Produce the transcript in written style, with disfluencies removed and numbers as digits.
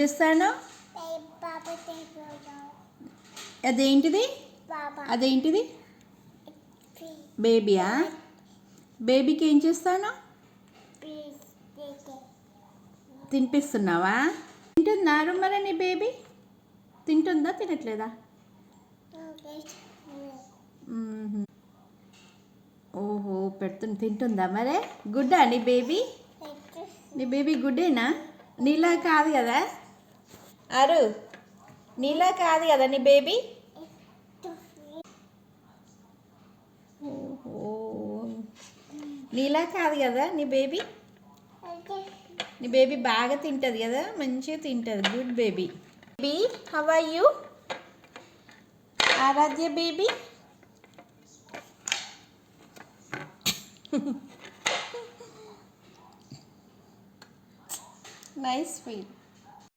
చేస్తాను? అదేంటిది? అదేంటిది? బేబీయా? బేబీకి ఏం చేస్తాను? తినిపిస్తున్నావా? తింటున్నారు మరి నీ బేబీ? తింటుందా తినట్లేదా? ఓహో, తింటుందా మరే? గుడ్డా నీ బేబీ? నీ బేబీ గుడ్డేనా? నీలా కాదు కదా అరు, నీలా కాదు కదా నీ బేబీ? ఓహో, నీలా కాదు కదా నీ బేబీ? నీ బేబీ బాగా తింటుంది కదా, మంచిగా తింటుంది. Good baby. Baby, how are you? Aaradhya baby. Nice, sweet.